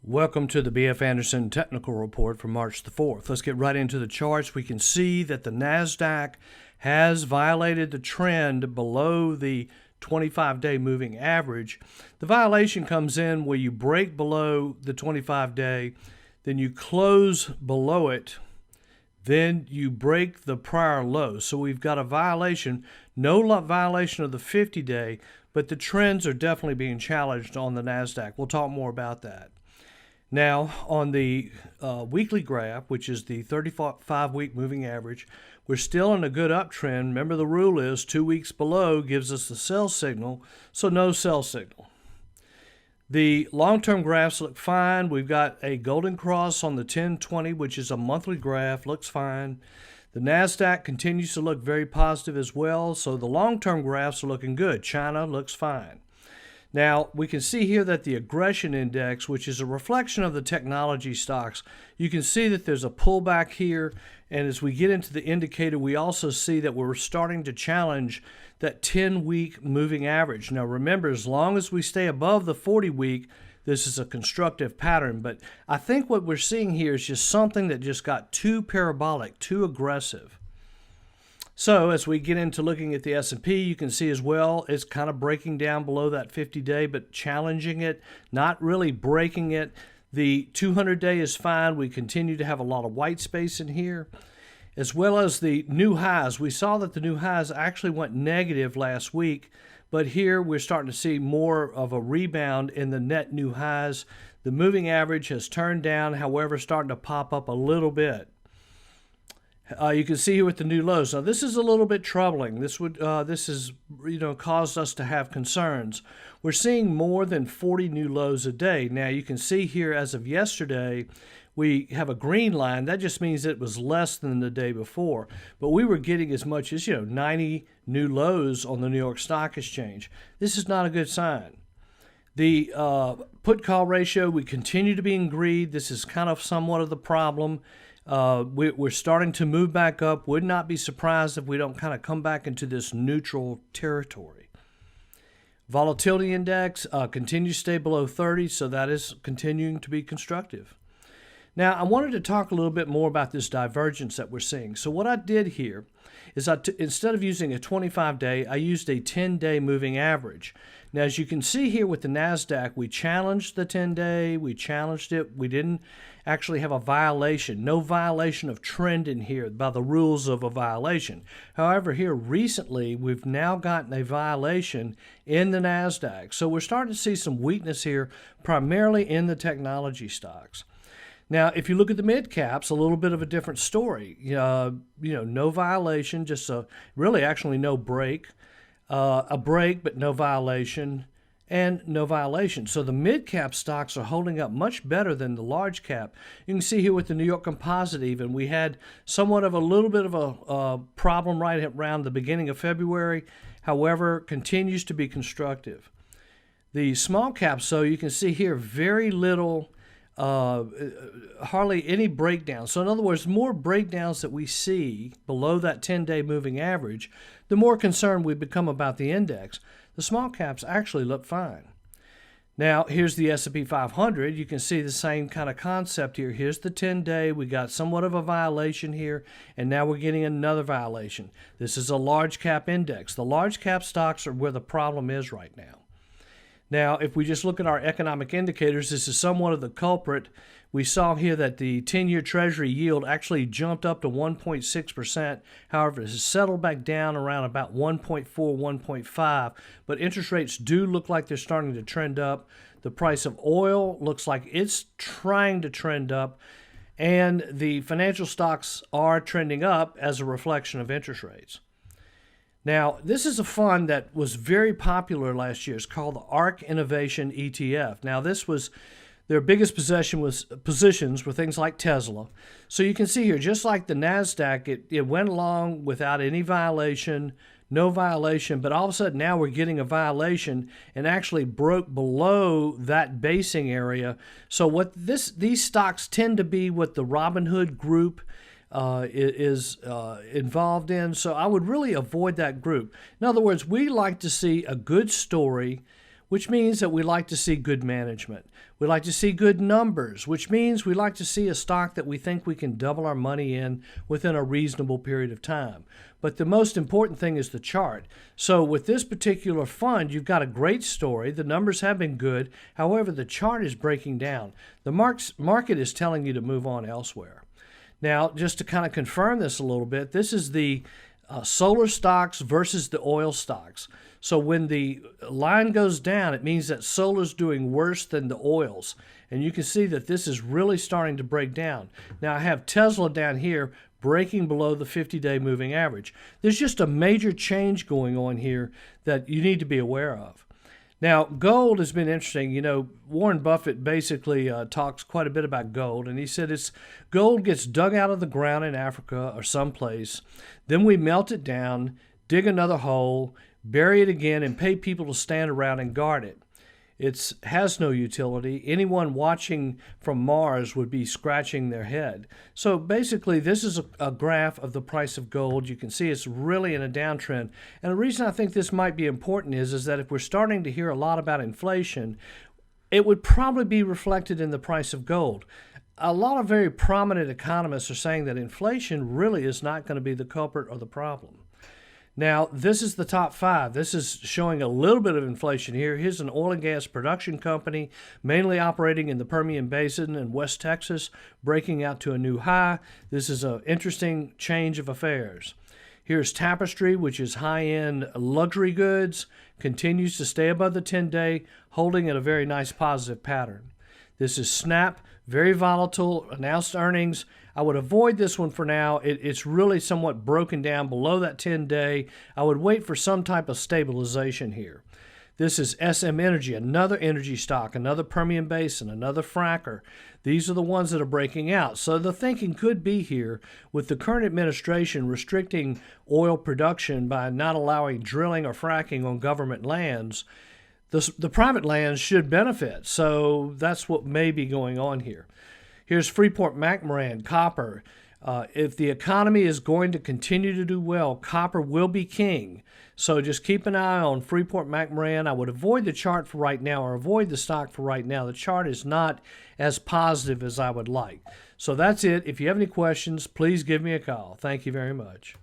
Welcome to the B.F. Anderson Technical Report for March the 4th. Let's get right into the charts. We can see that the NASDAQ has violated the trend below the 25-day moving average. The violation comes in where you break below the 25-day, then you close below it, then you break the prior low. So we've got a violation, no violation of the 50-day, but the trends are definitely being challenged on the NASDAQ. We'll talk more about that. Now, on the weekly graph, which is the 35-week moving average, we're still in a good uptrend. Remember, the rule is 2 weeks below gives us the sell signal, so no sell signal. The long-term graphs look fine. We've got a golden cross on the 10-20, which is a monthly graph, looks fine. The NASDAQ continues to look very positive as well, so the long-term graphs are looking good. China looks fine. Now, we can see here that the aggression index, which is a reflection of the technology stocks, you can see that there's a pullback here. And as we get into the indicator, we also see that we're starting to challenge that 10-week moving average. Now, remember, as long as we stay above the 40-week, this is a constructive pattern. But I think what we're seeing here is just something that just got too parabolic, too aggressive. So as we get into looking at the S&P, you can see as well, it's kind of breaking down below that 50-day, but challenging it, not really breaking it. The 200-day is fine. We continue to have a lot of white space in here, as well as the new highs. We saw that the new highs actually went negative last week, but here we're starting to see more of a rebound in the net new highs. The moving average has turned down, however, starting to pop up a little bit. You can see here with the new lows. Now, this is a little bit troubling. This has caused us to have concerns. We're seeing more than 40 new lows a day. Now, you can see here as of yesterday, we have a green line. That just means it was less than the day before. But we were getting as much as 90 new lows on the New York Stock Exchange. This is not a good sign. The put-call ratio, we continue to be in greed. This is kind of somewhat of the problem. We're starting to move back up. Would not be surprised if we don't kind of come back into this neutral territory. Volatility index continues to stay below 30, so that is continuing to be constructive. Now, I wanted to talk a little bit more about this divergence that we're seeing. So what I did here is instead of using a 25-day, I used a 10-day moving average. Now, as you can see here with the NASDAQ, we challenged the 10-day, we challenged it. We didn't actually have a violation, no violation of trend in here by the rules of a violation. However, here recently, we've now gotten a violation in the NASDAQ. So we're starting to see some weakness here, primarily in the technology stocks. Now, if you look at the mid caps, a little bit of a different story. No violation, just really actually no break. A break, but no violation, and no violation. So the mid-cap stocks are holding up much better than the large cap. You can see here with the New York Composite even, we had somewhat of a little bit of a problem right around the beginning of February. However, continues to be constructive. The small caps, so you can see here, very little, hardly any breakdowns. So in other words, more breakdowns that we see below that 10-day moving average, the more concerned we become about the index. The small caps actually look fine. Now, here's the S&P 500. You can see the same kind of concept here. Here's the 10-day. We got somewhat of a violation here, and now we're getting another violation. This is a large cap index. The large cap stocks are where the problem is right now. Now, if we just look at our economic indicators, this is somewhat of the culprit. We saw here that the 10-year Treasury yield actually jumped up to 1.6%. However, it has settled back down around about 1.4, 1.5. But interest rates do look like they're starting to trend up. The price of oil looks like it's trying to trend up. And the financial stocks are trending up as a reflection of interest rates. Now, this is a fund that was very popular last year. It's called the ARK Innovation ETF. Now, this was their biggest positions were things like Tesla. So you can see here, just like the NASDAQ, it went along without any violation, no violation, but all of a sudden now we're getting a violation and actually broke below that basing area. So what these stocks tend to be what the Robinhood group is involved in. So I would really avoid that group. In other words, we like to see a good story which means that we like to see good management. We like to see good numbers, which means we like to see a stock that we think we can double our money in within a reasonable period of time. But the most important thing is the chart. So with this particular fund, you've got a great story. The numbers have been good. However, the chart is breaking down. The market is telling you to move on elsewhere. Now, just to kind of confirm this a little bit, this is the solar stocks versus the oil stocks. So when the line goes down, it means that solar's doing worse than the oils. And you can see that this is really starting to break down. Now I have Tesla down here breaking below the 50-day moving average. There's just a major change going on here that you need to be aware of. Now, gold has been interesting. You know, Warren Buffett basically talks quite a bit about gold, and he said gold gets dug out of the ground in Africa or someplace, then we melt it down, dig another hole, bury it again, and pay people to stand around and guard it. It has no utility. Anyone watching from Mars would be scratching their head. So basically, this is a graph of the price of gold. You can see it's really in a downtrend. And the reason I think this might be important is that if we're starting to hear a lot about inflation, it would probably be reflected in the price of gold. A lot of very prominent economists are saying that inflation really is not going to be the culprit or the problem. Now, this is the top 5. This is showing a little bit of inflation here. Here's an oil and gas production company, mainly operating in the Permian Basin in West Texas, breaking out to a new high. This is an interesting change of affairs. Here's Tapestry, which is high-end luxury goods, continues to stay above the 10-day, holding at a very nice positive pattern. This is Snap, very volatile, announced earnings. I would avoid this one for now. It's really somewhat broken down below that 10-day. I would wait for some type of stabilization here. This is SM Energy, another energy stock, another Permian Basin, another fracker. These are the ones that are breaking out. So the thinking could be here with the current administration restricting oil production by not allowing drilling or fracking on government lands. The private lands should benefit. So that's what may be going on here. Here's Freeport-McMoRan, copper. If the economy is going to continue to do well, copper will be king. So just keep an eye on Freeport-McMoRan. I would avoid the chart for right now, or avoid the stock for right now. The chart is not as positive as I would like. So that's it. If you have any questions, please give me a call. Thank you very much.